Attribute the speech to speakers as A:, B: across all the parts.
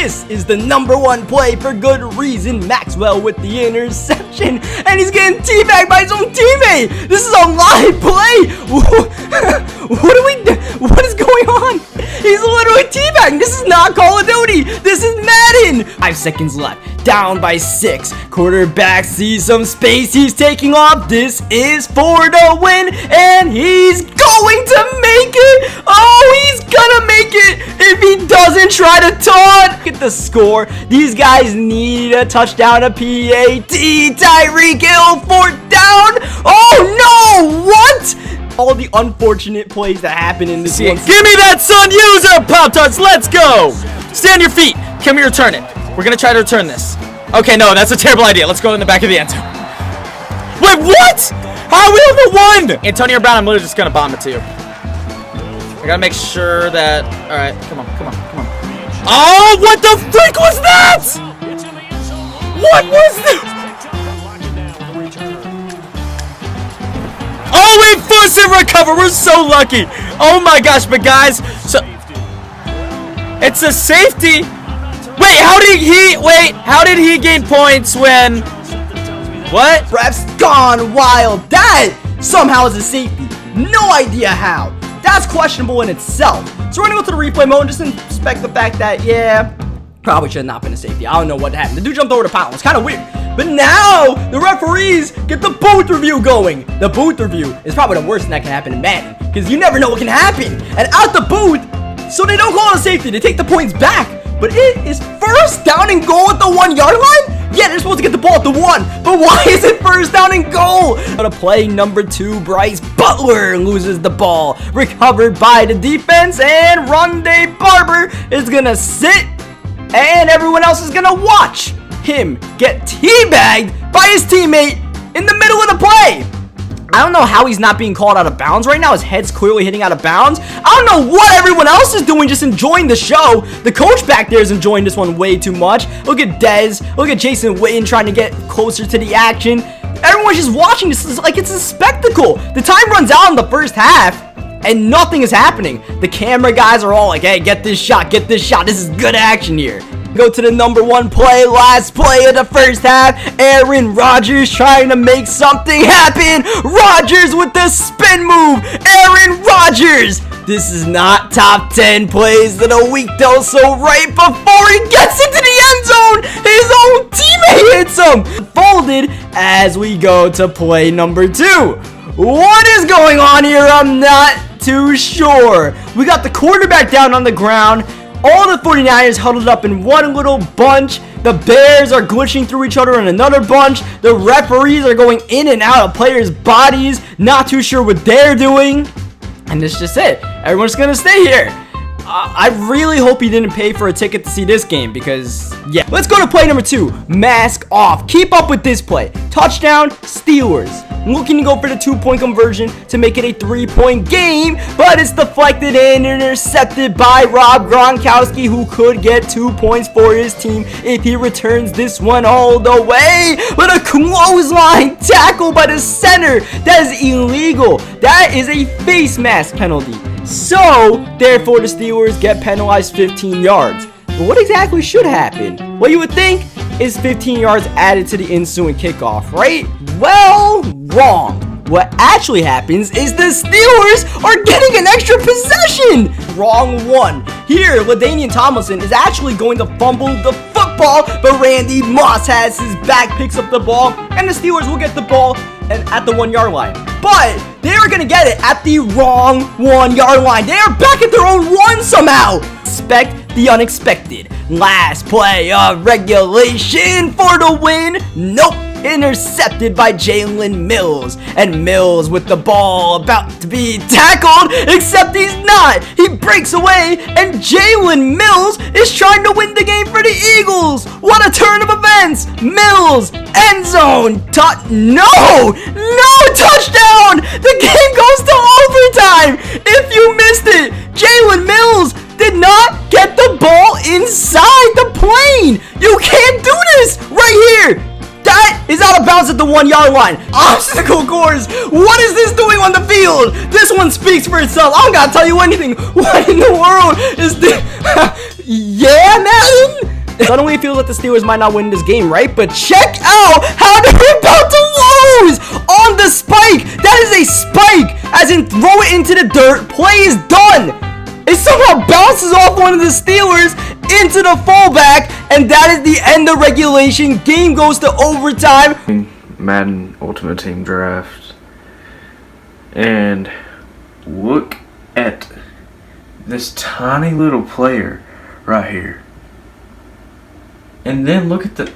A: This is the #1 play for good reason. Maxwell with the interception, and he's getting teabagged by his own teammate. This is a live play. What is going on? He's literally teabagging. This is not Call of Duty. This is Madden. 5 seconds left. Down by 6. Quarterback sees some space. He's taking off. This is for the win, and he's going to make it. Oh, he's gonna make it if he doesn't try to taunt. Look at the score. These guys need a touchdown, a PAT. Tyreek Hill, 4th down. Oh no! What? All the unfortunate plays that happen in this one.
B: Give me that, son! Use it, Pop-Tarts! Let's go! Stand on your feet. Can we return it? We're gonna try to return this. Okay, no, that's a terrible idea. Let's go in the back of the end zone. Wait, what? How are we on the 1? Antonio Brown, I'm literally just gonna bomb it to you. I gotta make sure that... Alright, come on. Oh, what the freak was that? What was that? Oh, we forced it recover. We're so lucky. Oh my gosh, but guys, so it's a safety. Wait, how did he gain points when what?
A: Ref's gone wild. That somehow is a safety. No idea how. That's questionable in itself. So we're gonna go to the replay mode and just inspect the fact that, yeah, probably should have not been a safety. I don't know what happened. The dude jumped over the pylon. It's kind of weird. But now the referees get the booth review going. The booth review is probably the worst thing that can happen in Madden, because you never know what can happen. And at the booth, so they don't call it a safety. They take the points back. But it is 1st down and goal at the 1-yard line? Yeah, they're supposed to get the ball at the 1. But why is it 1st down and goal? On a play #2, Bryce Butler loses the ball. Recovered by the defense, and Rondé Barber is going to sit, and everyone else is going to watch him get teabagged by his teammate in the middle of the play. I don't know how he's not being called out of bounds right now. His head's clearly hitting out of bounds. I don't know what everyone else is doing, just enjoying the show. The coach back there is enjoying this one way too much. Look at Dez. Look at Jason Witten trying to get closer to the action. Everyone's just watching this like it's a spectacle. The time runs out in the first half, and nothing is happening. The camera guys are all like, hey, get this shot, get this shot. This is good action here. Go to the #1 play, last play of the first half. Aaron Rodgers trying to make something happen. Rodgers with the spin move. Aaron Rodgers. This is not top 10 plays of the week though, so right before he gets into the end zone, his own teammate hits him. Folded as we go to play #2. What is going on here? I'm not too sure. We got the quarterback down on the ground. All the 49ers huddled up in one little bunch. The Bears are glitching through each other in another bunch. The referees are going in and out of players' bodies. Not too sure what they're doing. And that's just it. Everyone's going to stay here. I really hope he didn't pay for a ticket to see this game because, yeah. Let's go to play #2. Mask off. Keep up with this play. Touchdown, Steelers. Looking to go for the 2-point conversion to make it a 3-point game, but it's deflected and intercepted by Rob Gronkowski, who could get 2 points for his team if he returns this one all the way. But a clothesline tackle by the center. That is illegal. That is a face mask penalty. So, therefore, the Steelers get penalized 15 yards. But what exactly should happen? What you would think is 15 yards added to the ensuing kickoff, right? Well, wrong. What actually happens is the Steelers are getting an extra possession. Wrong one. Here, LaDainian Tomlinson is actually going to fumble the football, but Randy Moss has his back, picks up the ball, and the Steelers will get the ball at the 1-yard line. But they are going to get it at the wrong 1-yard line. They are back at their own 1 somehow. Expect the unexpected. Last play of regulation for the win. Nope. Intercepted by Jalen Mills, and Mills with the ball about to be tackled, except he's not. He breaks away, and Jalen Mills is trying to win the game for the Eagles. What a turn of events. Mills, end zone, no touchdown. The game goes to overtime. If you missed it, Jalen Mills did not get the ball inside the plane. You can't do this right here. That is out of bounds at the 1-yard line. Obstacle course. What is this doing on the field? This one speaks for itself. I don't gotta tell you anything. What in the world is this? Yeah, Madden? Suddenly it feels like the Steelers might not win this game, right? But check out how they're about to lose on the spike. That is a spike, as in throw it into the dirt. Play is done. It somehow bounces off one of the Steelers into the fullback, and that is the end of regulation. Game goes to overtime.
C: Madden Ultimate Team Draft, and look at this tiny little player right here, and then look at the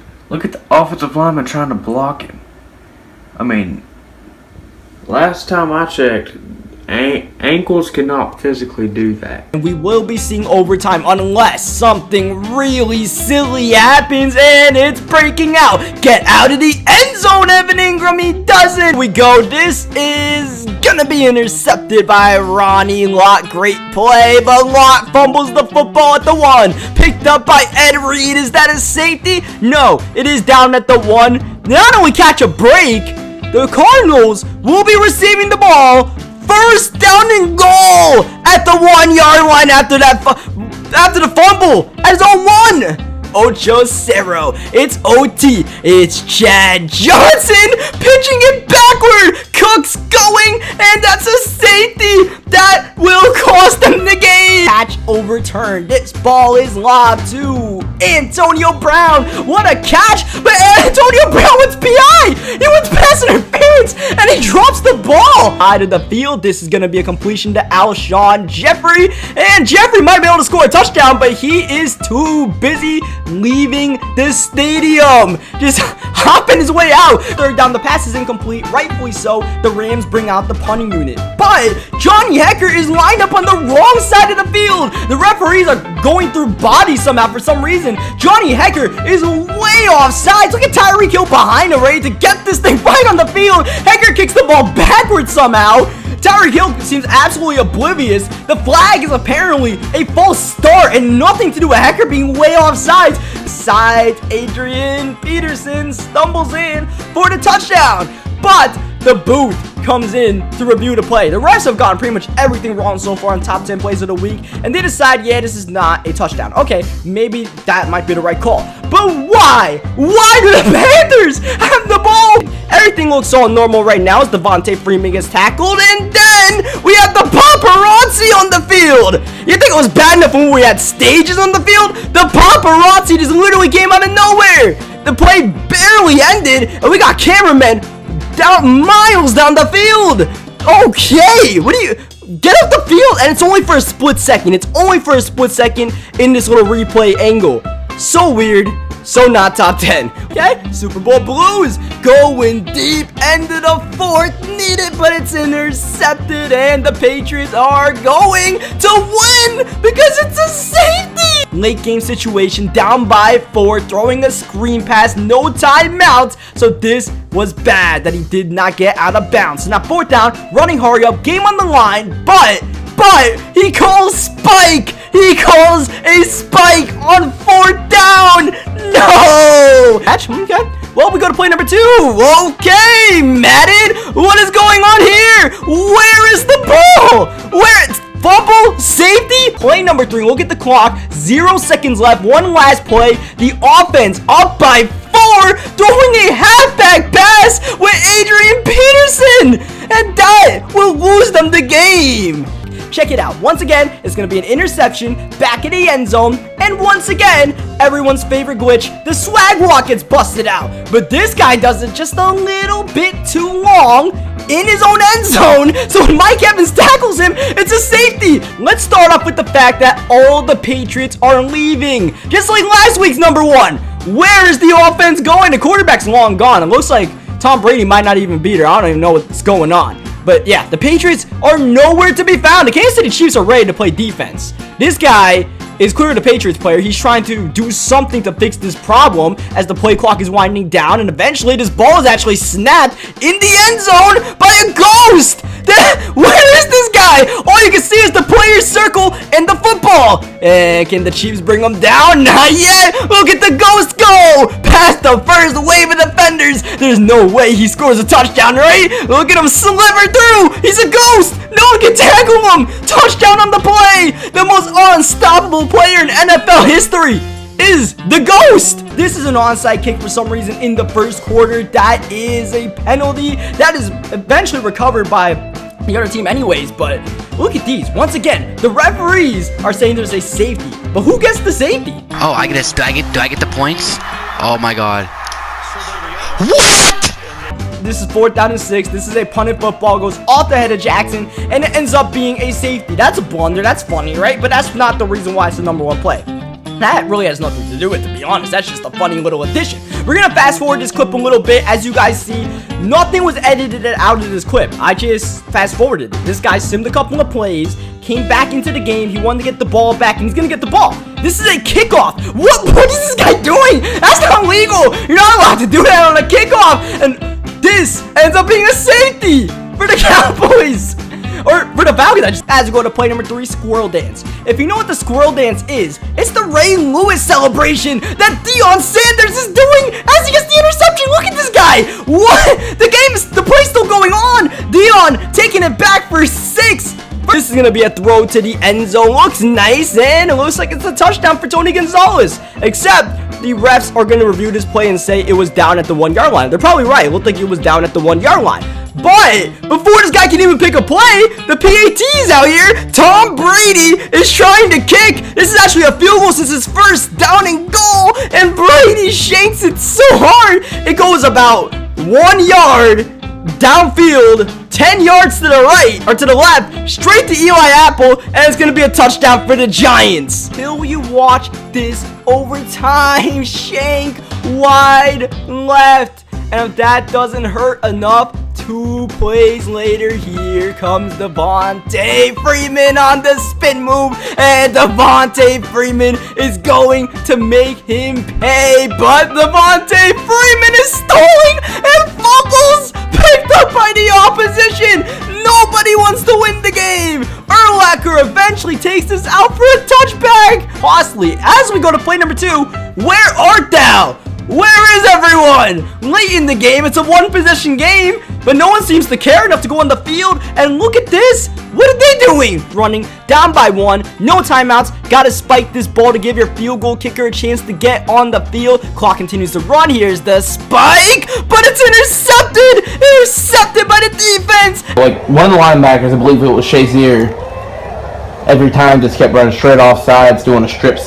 C: offensive lineman trying to block him. I mean, last time I checked, ankles cannot physically do that.
A: And we will be seeing overtime unless something really silly happens, and it's breaking out. Get out of the end zone, Evan Ingram. He doesn't. We go. This is gonna be intercepted by Ronnie Lott. Great play, but Lott fumbles the football at the 1. Picked up by Ed Reed. Is that a safety? No, it is down at the 1. Not only catch a break, the Cardinals will be receiving the ball. First down and goal at the 1-yard line after the fumble. As on 1. Ocho Cerro. It's OT. It's Chad Johnson pitching it backward. Cook's going, and that's a safety. That will cost them the game. Catch overturned. This ball is lobbed to Antonio Brown. What a catch. But Antonio Brown wants PI. He wants pass interference, and he drops the ball out of the field. This is going to be a completion to Alshon Jeffrey, and Jeffrey might be able to score a touchdown, but he is too busy leaving the stadium, just hopping his way out. Third down, the pass is incomplete, rightfully so. The Rams bring out the punting unit, but Johnny Hekker is lined up on the wrong side of the field. The referees are going through bodies somehow for some reason. Johnny Hekker is way off sides. Look at Tyreek Hill behind him, ready to get this thing right on the field. Hekker kicks the ball backwards somehow. Tyreek Hill seems absolutely oblivious. The flag is apparently a false start and nothing to do with Hekker being way off sides. Adrian Peterson stumbles in for the touchdown, but the booth comes in to review the play. The refs have gotten pretty much everything wrong so far in top 10 plays of the week, and they decide, yeah, this is not a touchdown. Okay, maybe that might be the right call, but why? Why do the Panthers have the ball? Everything looks all normal right now as Devontae Freeman gets tackled, and then we have the paparazzi on the field. You think it was bad enough when we had stages on the field? The paparazzi just literally came out of nowhere. The play barely ended, and we got cameramen miles down the field. Okay, what do you get off the field? And it's only for a split second. It's only for a split second in this little replay angle. So weird. So not top 10. Okay, Super Bowl Blues going deep. End of the 4th. Need it, but it's intercepted. And the Patriots are going to win because it's a safety. Late game situation, down by 4. Throwing a screen pass, no timeouts. So this was bad that he did not get out of bounds. So now 4th down, running hurry up, game on the line, but he calls spike. He calls a spike on 4th down. No. Catch. Okay. Well, we go to play number 2. Okay, Madden. What is going on here? Where is the ball? Where? Fumble, safety, play number 3. Look at the clock. 0 seconds left. One last play. The offense up by 4, throwing a halfback pass with Adrian Peterson, and that will lose them the game. Check it out. Once again, it's going to be an interception back in the end zone. And once again, everyone's favorite glitch, the swag walk gets busted out. But this guy does it just a little bit too long in his own end zone. So when Mike Evans tackles him, it's a safety. Let's start off with the fact that all the Patriots are leaving. Just like last week's number 1. Where is the offense going? The quarterback's long gone. It looks like Tom Brady might not even be there. I don't even know what's going on. But yeah, the Patriots are nowhere to be found. The Kansas City Chiefs are ready to play defense. This guy is clearly the Patriots player. He's trying to do something to fix this problem as the play clock is winding down, and eventually this ball is actually snapped in the end zone by a ghost. Where is this guy? All you can see is the player's circle and the football. And can the Chiefs bring him down? Not yet. Look at the ghost go past the first wave of defenders. There's no way he scores a touchdown, right? Look at him sliver through. He's a ghost. No one can tackle him. Touchdown on the play. The most unstoppable player in NFL history is the Ghost. This is an onside kick for some reason in the first quarter. That is a penalty. That is eventually recovered by the other team anyways, but look at these. Once again, the referees are saying there's a safety, but who gets the safety?
D: Oh, do I get the points? Oh my god. What?
A: This is 4th down and 6. This is a punted football, goes off the head of Jackson, and it ends up being a safety. That's a blunder. That's funny, right? But that's not the reason why it's the #1 play. That really has nothing to do with it, to be honest. That's just a funny little addition. We're gonna fast forward this clip a little bit. As you guys see, nothing was edited out of this clip. I just fast forwarded. This guy simmed a couple of plays, came back into the game. He wanted to get the ball back, and he's gonna get the ball. This is a kickoff. What is this guy doing? That's not legal. You're not allowed to do that on a kickoff. And this ends up being a safety for the Cowboys. Or for the Falcons. As we go to play number 3, Squirrel Dance. If you know what the Squirrel Dance is, it's the Ray Lewis celebration that Deion Sanders is doing as he gets the interception. Look at this guy. What? The play's still going on. Deion taking it back for 6. This is going to be a throw to the end zone. Looks nice, and it looks like it's a touchdown for Tony Gonzalez. Except the refs are going to review this play and say it was down at the 1-yard line. They're probably right. It looked like it was down at the 1-yard line. But before this guy can even pick a play, the PAT's out here. Tom Brady is trying to kick. This is actually a field goal since his first down and goal. And Brady shanks it so hard. It goes about 1 yard downfield, 10 yards to the right, or to the left, straight to Eli Apple, and it's going to be a touchdown for the Giants. Till you watch this overtime shank wide left. And if that doesn't hurt enough, 2 plays later, here comes Devontae Freeman on the spin move, and Devontae Freeman is going to make him pay, but Devontae Freeman is stalling and fumbles, picked up by the opposition. Nobody wants to win the game. Urlacher eventually takes this out for a touchback. Costly. As we go to play number 2, where art thou? Where is everyone? Late in the game, it's a 1-possession game, but no one seems to care enough to go on the field. And look at this. What are they doing? Running down by 1, no timeouts. Gotta spike this ball to give your field goal kicker a chance to get on the field. Clock continues to run. Here's the spike, but it's intercepted. Intercepted by the defense.
E: Like one of the linebackers, I believe it was Shazier, every time just kept running straight off sides, doing a strip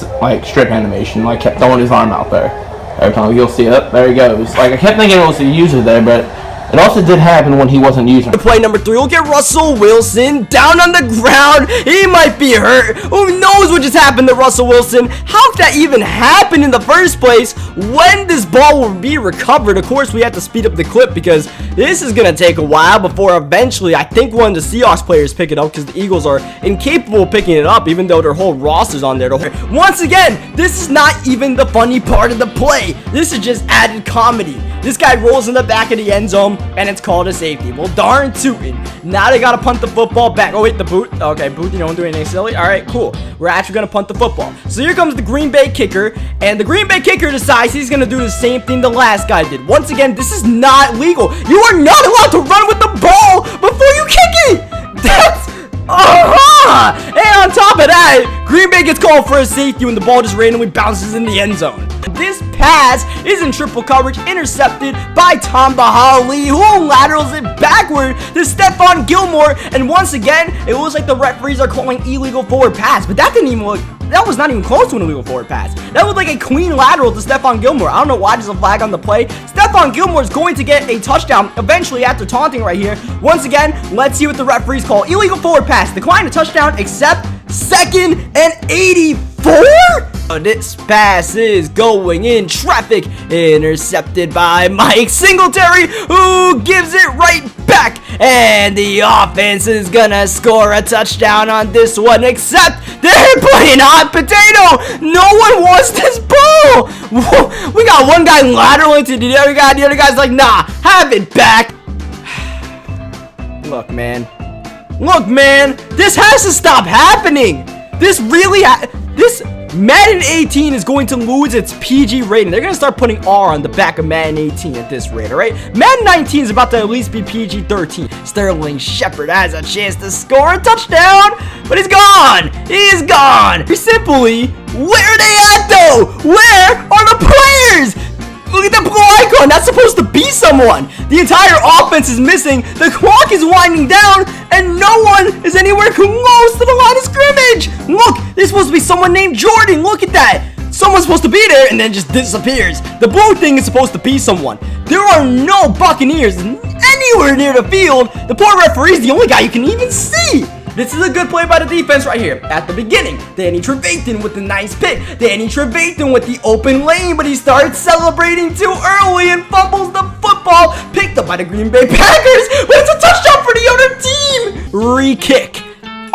E: animation, like kept throwing his arm out there. Every time you'll see it, there he goes. Like I kept thinking it was a user there, but it also did happen when he wasn't using it.
A: Play number 3, we'll get Russell Wilson down on the ground. He might be hurt. Who knows what just happened to Russell Wilson? How did that even happen in the first place? When this ball will be recovered? Of course, we have to speed up the clip because this is going to take a while before eventually I think one of the Seahawks players pick it up because the Eagles are incapable of picking it up even though their whole roster's on there. Once again, this is not even the funny part of the play. This is just added comedy. This guy rolls in the back of the end zone, and it's called a safety. Well, darn tootin'. Now they got to punt the football back. Oh, wait, the boot. Okay, boot, you don't do anything silly. All right, cool. We're actually going to punt the football. So here comes the Green Bay kicker, and the Green Bay kicker decides he's going to do the same thing the last guy did. Once again, this is not legal. You are not allowed to run with the ball before you kick it. That's... And on top of that, Green Bay gets called for a safety when the ball just randomly bounces in the end zone. This pass is in triple coverage, intercepted by Tom Bahali, who laterals it backward to Stephon Gilmore. And once again, it looks like the referees are calling illegal forward pass, but that didn't even look. That was not even close to an illegal forward pass. That looked like a clean lateral to Stephon Gilmore. I don't know why there's a flag on the play. Stephon Gilmore is going to get a touchdown eventually after taunting right here. Once again, let's see what the referees call. Illegal forward pass. Decline a touchdown, except 2nd and 84. This pass is going in traffic. Intercepted by Mike Singletary, who gives it right back. And the offense is gonna score a touchdown on this one, except they're playing hot potato. No one wants this ball. We got one guy lateraling to the other guy. The other guy's like, nah, have it back. Look, man, this has to stop happening. This really, Madden 18 is going to lose its PG rating. They're going to start putting R on the back of Madden 18 at this rate, alright? Madden 19 is about to at least be PG-13. Sterling Shepard has a chance to score a touchdown, but he's gone. He's gone. Simply, where are they at, though? Where are the players? Look at that blue icon. That's supposed to be someone. The entire offense is missing. The clock is winding down, and no one is anywhere close to the line of scrimmage. Look, there's supposed to be someone named Jordan. Look at that. Someone's supposed to be there and then just disappears. The blue thing is supposed to be someone. There are no Buccaneers anywhere near the field. The poor referee is the only guy you can even see. This is a good play by the defense right here. At the beginning, Danny Trevathan with the nice pick. Danny Trevathan with the open lane, but he starts celebrating too early and fumbles the football. Picked up by the Green Bay Packers, but it's a touchdown for the other team. Re-kick.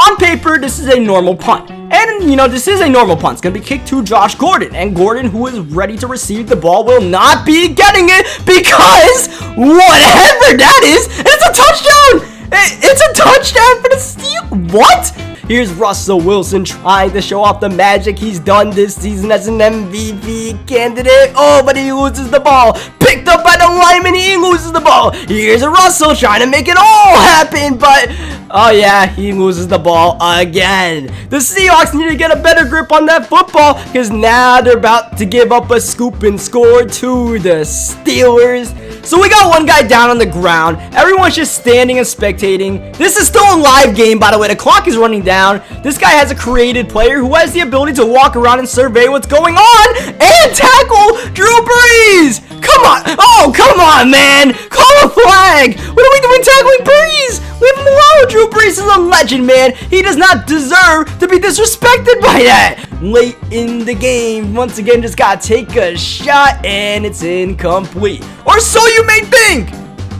A: On paper, this is a normal punt. And, you know, this is a normal punt. It's going to be kicked to Josh Gordon. And Gordon, who is ready to receive the ball, will not be getting it because whatever that is, it's a touchdown. It's a touchdown for the Steelers. What? Here's Russell Wilson trying to show off the magic he's done this season as an MVP candidate. Oh, but he loses the ball. Picked up by the lineman, he loses the ball. Here's Russell trying to make it all happen, but oh yeah, he loses the ball again. The Seahawks need to get a better grip on that football because now they're about to give up a scoop and score to the Steelers. So we got one guy down on the ground. Everyone's just standing and spectating. This is still a live game, by the way. The clock is running down. This guy has a created player who has the ability to walk around and survey what's going on and tackle Drew Brees. Come on. Oh, come on, man. Call a flag. What are we doing tackling Brees? Leave him alone. Drew Brees is a legend, man. He does not deserve to be disrespected by that. Late in the game, once again, just gotta take a shot and it's incomplete. Or so you may think.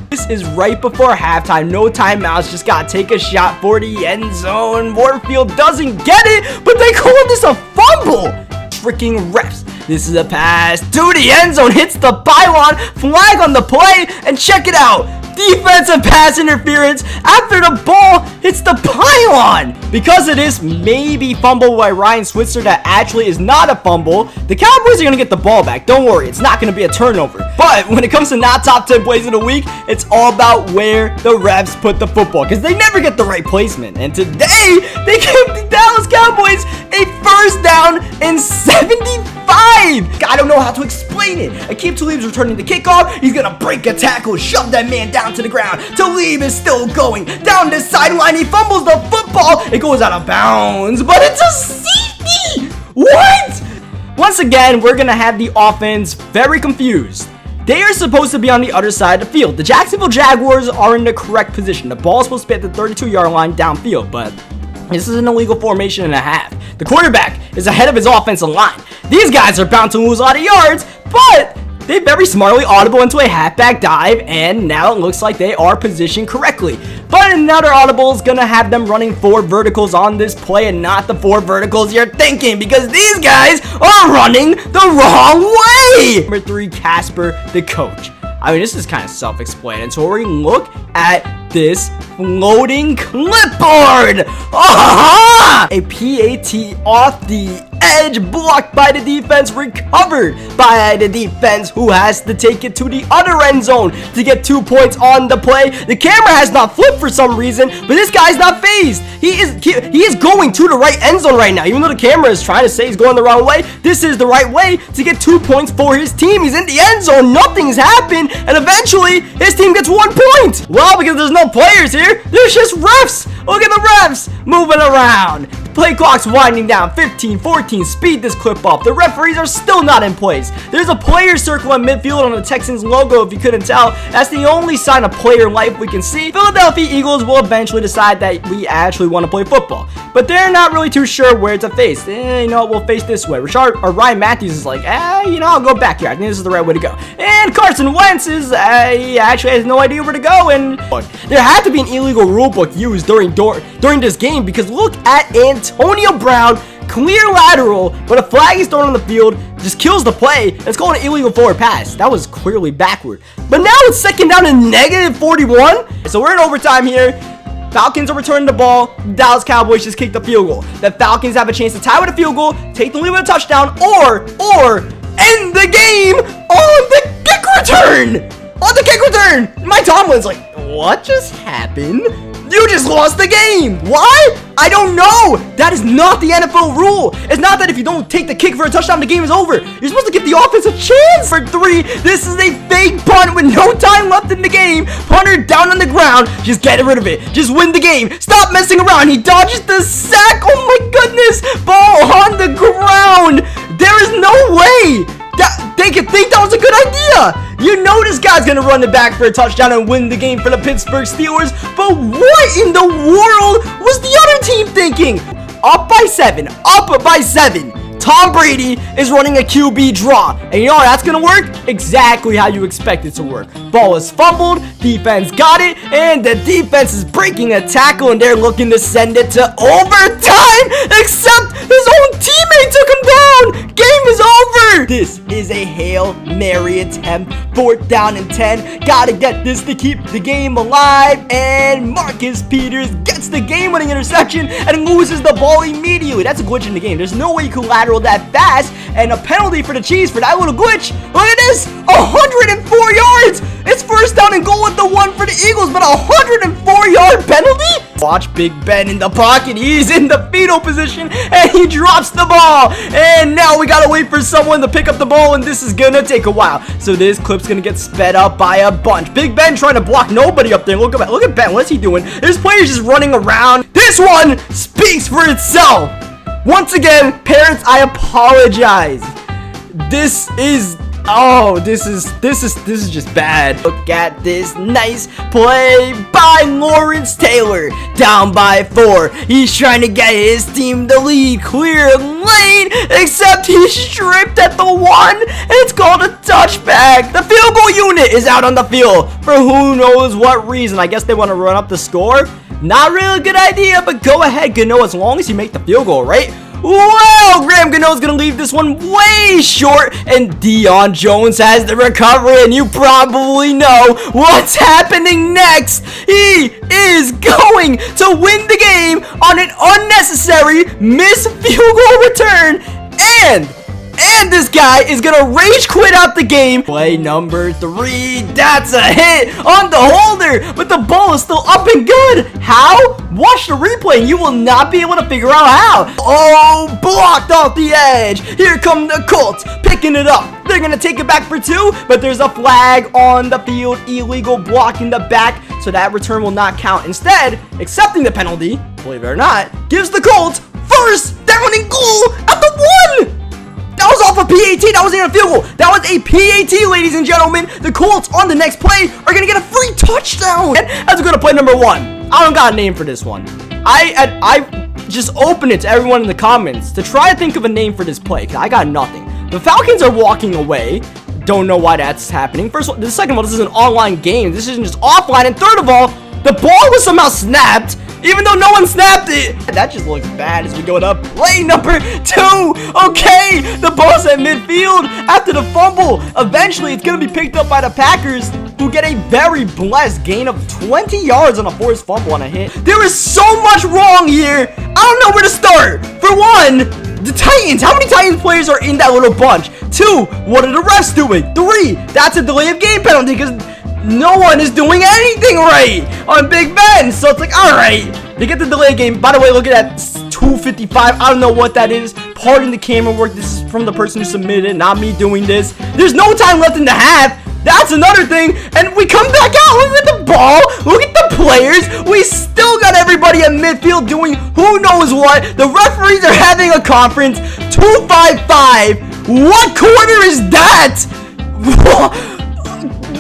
A: This is right before halftime. No timeouts. Just gotta take a shot for the end zone. Warfield doesn't get it, but they call this a fumble. Freaking refs. This is a pass to the end zone. Hits the pylon. Flag on the play. And check it out. Defensive pass interference after the ball hits the pylon. Because of this maybe fumble by Ryan Switzer that actually is not a fumble, the Cowboys are going to get the ball back. Don't worry, it's not going to be a turnover. But when it comes to not top 10 plays of the week, it's all about where the refs put the football because they never get the right placement. And today, they gave the Dallas Cowboys a first down and 75. I don't know how to explain it. Akeem Talib's returning the kickoff. He's going to break a tackle, shove that man down to the ground. Talib is still going down the sideline. He fumbles the football. It goes out of bounds, but it's a safety. What? Once again, we're going to have the offense very confused. They are supposed to be on the other side of the field. The Jacksonville Jaguars are in the correct position. The ball is supposed to be at the 32-yard line downfield, but this is an illegal formation and a half. The quarterback is ahead of his offensive line. These guys are bound to lose a lot of yards, but they very smartly audible into a halfback dive, and now it looks like they are positioned correctly. But another audible is going to have them running 4 verticals on this play and not the 4 verticals you're thinking because these guys are running the wrong way. Number 3, Casper, the coach. I mean, this is kind of self-explanatory. Look at this floating clipboard. Aha! A PAT off the edge, blocked by the defense, recovered by the defense, who has to take it to the other end zone to get 2 points on the play. The camera has not flipped for some reason, but this guy's not phased. He is going to the right end zone right now. Even though the camera is trying to say he's going the wrong way, this is the right way to get 2 points for his team. He's in the end zone. Nothing's happened, and eventually his team gets 1 point. Well, because there's no players here, there's just refs. Look at the refs moving around. Play clock's winding down. 15, 14, speed this clip up. The referees are still not in place. There's a player circle in midfield on the Texans logo, if you couldn't tell. That's the only sign of player life we can see. Philadelphia Eagles will eventually decide that we actually want to play football, but they're not really too sure where to face. You know what, we'll face this way. Ryan Matthews is like, you know, I'll go back here. I think this is the right way to go. And Carson Wentz is, he actually has no idea where to go. And there had to be an illegal rule book used during this game because look at Antonio Brown, clear lateral, but a flag is thrown on the field, just kills the play. It's called an illegal forward pass. That was clearly backward. But now it's second down and -41. So we're in overtime here. Falcons are returning the ball. Dallas Cowboys just kicked the field goal. The Falcons have a chance to tie with a field goal, take the lead with a touchdown, or end the game on the kick return. On the kick return. Mike Tomlin's like, what just happened? You just lost the game. Why? I don't know. That is not the NFL rule. It's not that if you don't take the kick for a touchdown, the game is over. You're supposed to give the offense a chance for 3. This is a fake punt with no time left in the game. Punter down on the ground. Just get rid of it. Just win the game. Stop messing around. He dodges the sack. Oh my goodness. Ball on the ground. There is no way they could think that was a good idea. You know this guy's gonna run it back for a touchdown and win the game for the Pittsburgh Steelers, but what in the world was the other team thinking? Up by 7. Tom Brady is running a QB draw, and you know how that's gonna work? Exactly how you expect it to work. Ball is fumbled, defense got it, and the defense is breaking a tackle, and they're looking to send it to overtime, except his own teammate took him down. Game is over. This is a Hail Mary attempt. 4th down and 10. Gotta get this to keep the game alive, and Marcus Peters gets the game-winning interception and loses the ball immediately. That's a glitch in the game. There's no way you can lateral that fast, and a penalty for the Chiefs for that little glitch. Look at this, 104 yards. It's 1st down and goal with the 1 for the Eagles, but 104-yard penalty. Watch Big Ben in the pocket. He's in the fetal position, and he drops the ball. And now we gotta wait for someone to pick up the ball, and this is gonna take a while. So this clip's gonna get sped up by a bunch. Big Ben trying to block nobody up there. Look at Ben. What's he doing? There's players just running around. This one speaks for itself. Once again, parents, I apologize. This is just bad. Look at this nice play by Lawrence Taylor. Down by 4. He's trying to get his team the lead. Clear lane, except he's stripped at the 1. And it's called a touchback. The field goal unit is out on the field for who knows what reason. I guess they want to run up the score. Not really a good idea, but go ahead, Gano, as long as you make the field goal, right? Well, Graham Gano's gonna leave this one way short, and Deion Jones has the recovery, and you probably know what's happening next. He is going to win the game on an unnecessary missed field goal return, and this guy is gonna rage quit out the game. Play number 3, that's a hit on the holder, but the ball is still up and good. How? Watch the replay and you will not be able to figure out how. Oh, blocked off the edge. Here come the Colts picking it up. They're gonna take it back for 2, but there's a flag on the field. Illegal block in the back, so that return will not count. Instead, accepting the penalty, believe it or not, gives the Colts 1st down and goal at the 1. That was off a PAT. That wasn't even a field goal. That was a PAT, ladies and gentlemen. The Colts on the next play are going to get a free touchdown. As we go to play number 1. I don't got a name for this one. I just open it to everyone in the comments to try to think of a name for this play, because I got nothing. The Falcons are walking away. Don't know why that's happening. First of all, the second of all, this is an online game. This isn't just offline. And third of all, the ball was somehow snapped, even though no one snapped it. That just looks bad as we go to play number 2. Okay, the ball's at midfield after the fumble. Eventually, it's going to be picked up by the Packers, who get a very blessed gain of 20 yards on a forced fumble on a hit. There is so much wrong here. I don't know where to start. For 1, the Titans. How many Titans players are in that little bunch? 2, what are the refs doing? 3, that's a delay of game penalty because no one is doing anything right on Big Ben. So it's like, all right, they get the delay game. By the way, look at that, 255. I don't know what that is. Pardon the camera work. This is from the person who submitted it, not me doing this. There's no time left in the half. That's another thing. And we come back out. Look at the ball. Look at the players. We still got everybody at midfield doing who knows what. The referees are having a conference. 255. What quarter is that?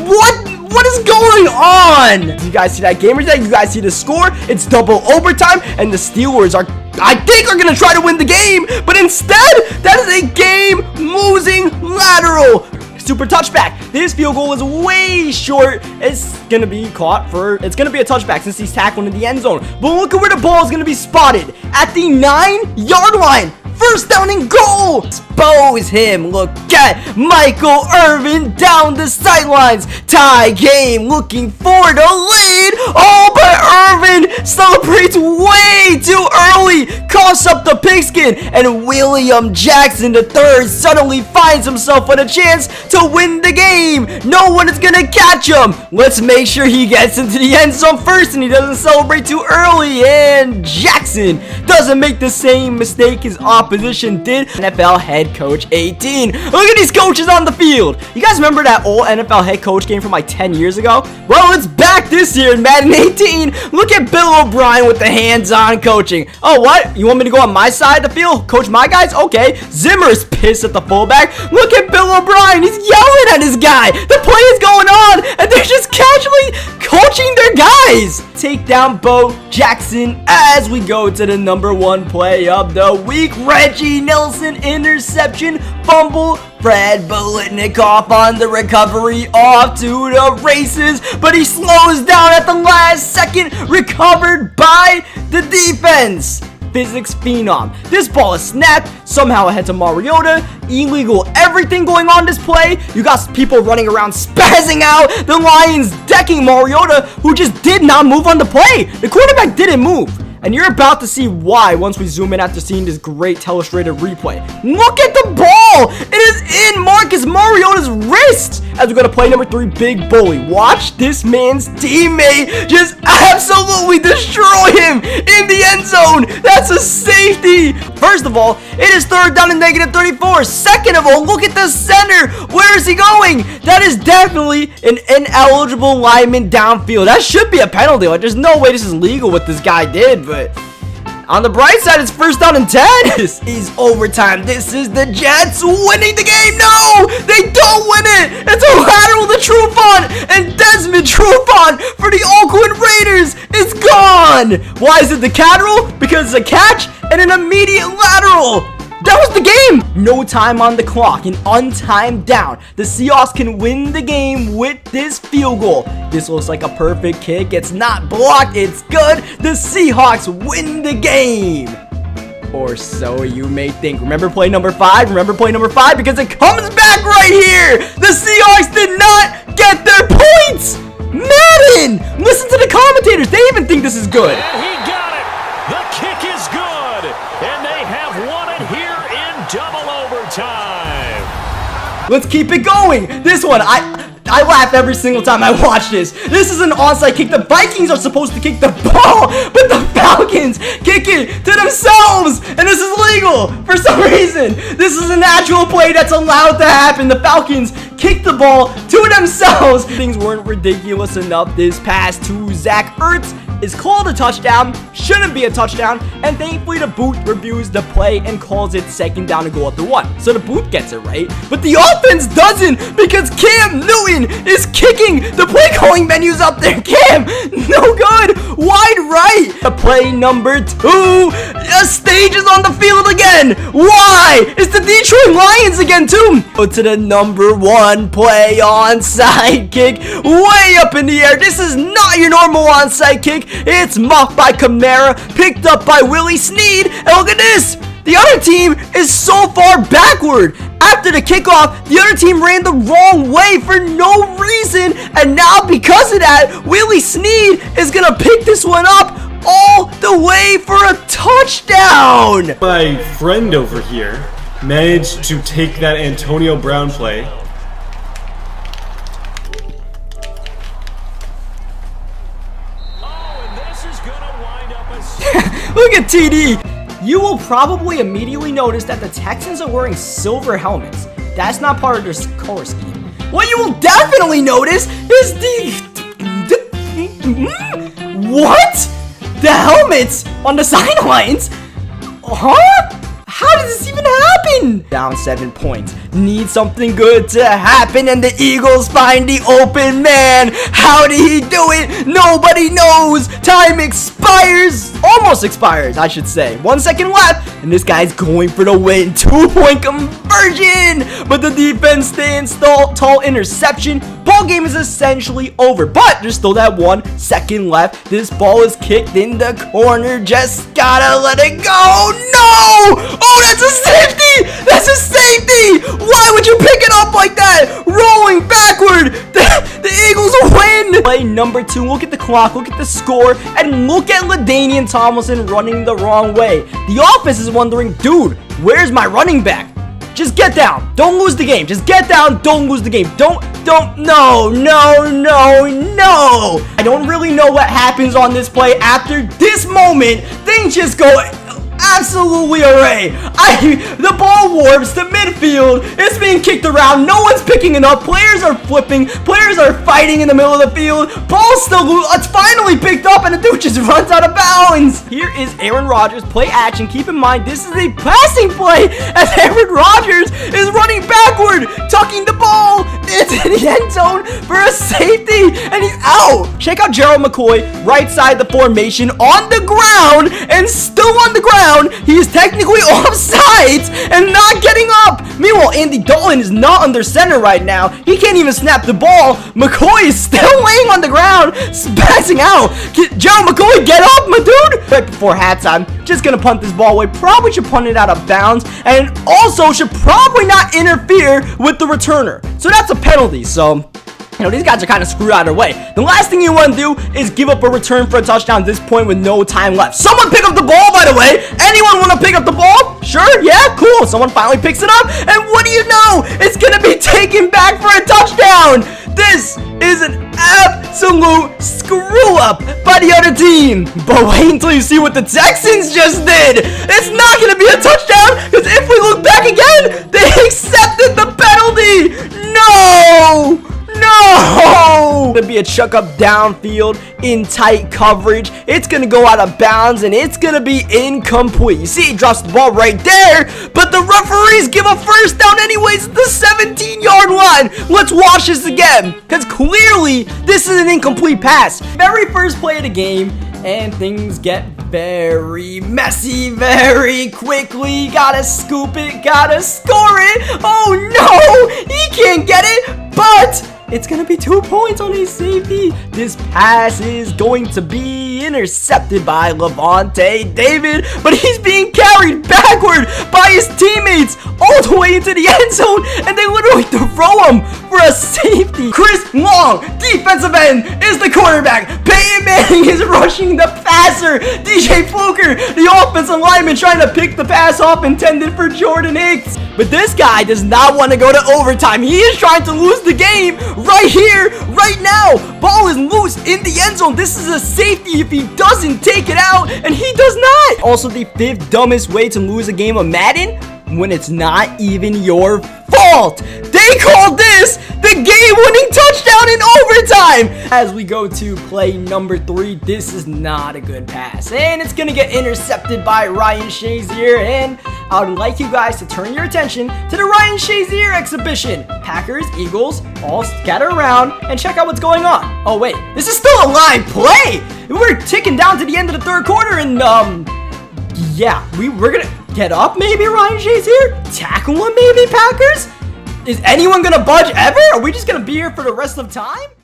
A: What is going on? Do you guys see that gamer tag? You guys see the score? It's double overtime, and the Steelers are, I think, are gonna try to win the game, but instead, that is a game-losing lateral. Super touchback. His field goal is way short. It's gonna be caught for, it's gonna be a touchback since he's tackling in the end zone. But look at where the ball is gonna be spotted. At the 9-yard line. First down and goal. Expose him. Look at Michael Irvin down the sidelines. Tie game. Looking for the lead. Oh, but Irvin celebrates way too early. Coughs up the pigskin. And William Jackson III suddenly finds himself with a chance to win the game. No one is gonna catch him. Let's make sure he gets into the end zone first and he doesn't celebrate too early. And Jackson doesn't make the same mistake his opposition did. NFL head coach 18. Look at these coaches on the field. You guys remember that old NFL head coach game from like 10 years ago? Well, it's back this year in Madden 18. Look at Bill O'Brien with the hands-on coaching. Oh, what? You want me to go on my side of the field? Coach my guys? Okay. Zimmer's pissed at the fullback. Look at Bill O'Brien. He's yelling at his guy. The play is going on, and they're just casually coaching their guys. Take down Bo Jackson as we go to the number 1 play of the week. Reggie Nelson interception, fumble. Fred Biletnikoff on the recovery, off to the races, but he slows down at the last second, recovered by the defense. Physics phenom. This ball is snapped, somehow ahead to Mariota. Illegal everything going on this play. You got people running around spazzing out. The Lions decking Mariota, who just did not move on the play. The quarterback didn't move. And you're about to see why once we zoom in after seeing this great telestrated replay. Look at the ball! It is in Marcus Mariota's wrist! As we go to play number 3, Big Bully. Watch this man's teammate just absolutely destroy him in the end zone! That's a safety! First of all, it is third down and -34. Second of all, look at the center! Where is he going? That is definitely an ineligible lineman downfield. That should be a penalty. Like, there's no way this is legal what this guy did, but on the bright side, it's first down and 10. This is overtime. This is the Jets winning the game. No, they don't win it. It's a lateral to Trufant, and Desmond Trufant for the Oakland Raiders is gone. Why is it the lateral? Because it's a catch and an immediate lateral. That was the game! No time on the clock, an untimed down. The Seahawks can win the game with this field goal. This looks like a perfect kick. It's not blocked, it's good. The Seahawks win the game. Or so you may think. Remember play number 5? Remember play number 5? Because it comes back right here! The Seahawks did not get their points! Madden! Listen to the commentators. They even think this is good.
F: And he got it! The kick is good! And they have won it here in double overtime.
A: Let's keep it going. This one, I laugh every single time I watch this. This is an onside kick. The Vikings are supposed to kick the ball, but the Falcons kick it to themselves, and this is legal for some reason. This is an actual play that's allowed to happen. The Falcons kick the ball to themselves. Things weren't ridiculous enough this pass to Zach Ertz is called a touchdown, shouldn't be a touchdown, and thankfully the booth reviews the play and calls it second down and goal at the 1. So the booth gets it right, but the offense doesn't because Cam Newton is kicking. The play calling menu's up there. Cam, no good, wide right. The play number 2, a stage is on the field again. Why? It's the Detroit Lions again too. Go to the number 1 play onside kick, way up in the air. This is not your normal onside kick. It's mocked by Kamara, picked up by Willie Snead, and look at this! The other team is so far backward. After the kickoff, the other team ran the wrong way for no reason, and now because of that, Willie Snead is gonna pick this one up all the way for a touchdown!
G: My friend over here managed to take that Antonio Brown play.
A: Look at TD. You will probably immediately notice that the Texans are wearing silver helmets. That's not part of their color scheme. What you will definitely notice is what? The helmets on the sidelines? Huh? How did this even happen? Down 7 points. Need something good to happen, and the Eagles find the open man. How did he do it? Nobody knows. Time expires. Almost expires, I should say. 1 second left, and this guy's going for the win. 2-point conversion. But the defense stands tall. Interception. ball game is essentially over. But there's still that 1 second left. This ball is kicked in the corner. Just gotta let it go. No! Oh, that's a safety! That's a safety! Why would you pick it up like that? Rolling backward. The Eagles win. Play number 2. Look at the clock. Look at the score. And look at LaDainian Tomlinson running the wrong way. The offense is wondering, dude, where's my running back? Just get down. Don't lose the game. Just get down. Don't lose the game. No. I don't really know what happens on this play. After this moment, things just go absolutely array. The ball warps to midfield. It's being kicked around. No one's picking it up. Players are flipping. Players are fighting in the middle of the field. Ball's still loose. It's finally picked up, and the dude just runs out of bounds. Here is Aaron Rodgers. Play action. Keep in mind, this is a passing play as Aaron Rodgers is running backward, tucking the ball into the end zone for a safety, and he's out. Check out Gerald McCoy, right side the formation, on the ground, and still on the ground. He is technically offsides and not getting up. Meanwhile, Andy Dalton is not under center right now. He can't even snap the ball. McCoy is still laying on the ground, spazzing out. Gerald McCoy, get up, my dude. Right before halftime, just gonna punt this ball away. Probably should punt it out of bounds, and also should probably not interfere with the returner. So that's a penalty. So, you know, these guys are kind of screwed either way. The last thing you want to do is give up a return for a touchdown at this point with no time left. Someone pick up the ball, by the way. Anyone want to pick up the ball? Sure, yeah, cool. Someone finally picks it up, and what do you know? It's going to be taken back for a touchdown. This is an absolute screw-up by the other team. But wait until you see what the Texans just did. It's not going to be a touchdown, because if we look back again, they accepted the penalty. No! Gonna be a chuck up downfield in tight coverage. It's gonna go out of bounds, and it's gonna be incomplete. You see, he drops the ball right there, but the referees give a first down anyways at the 17-yard line. Let's watch this again, because clearly this is an incomplete pass. Very first play of the game, and things get very messy very quickly. Gotta scoop it, gotta score it. Oh no, he can't get it, but it's going to be 2 points on a safety. This pass is going to be intercepted by Levante David, but he's being carried backward by his teammates all the way into the end zone, and they literally throw him for a safety. Chris Long, defensive end, is the quarterback. Peyton Manning is rushing the passer. DJ Fluker, the offensive lineman, trying to pick the pass off intended for Jordan Hicks. But this guy does not want to go to overtime. He is trying to lose the game right here, right now. Ball is loose in the end zone. This is a safety if he doesn't take it out, and he does not. Also, the 5th dumbest way to lose a game of Madden, when it's not even your fault. They called this the game-winning touchdown in overtime. As we go to play number 3, this is not a good pass, and it's gonna get intercepted by Ryan Shazier. And I would like you guys to turn your attention to the Ryan Shazier exhibition. Packers, Eagles, all scatter around and check out what's going on. Oh wait, this is still a live play. We're ticking down to the end of the 3rd quarter, and yeah, we're gonna get up, maybe. Ryan Shazier, tackle him, maybe. Packers, is anyone gonna budge ever? Are we just gonna be here for the rest of time?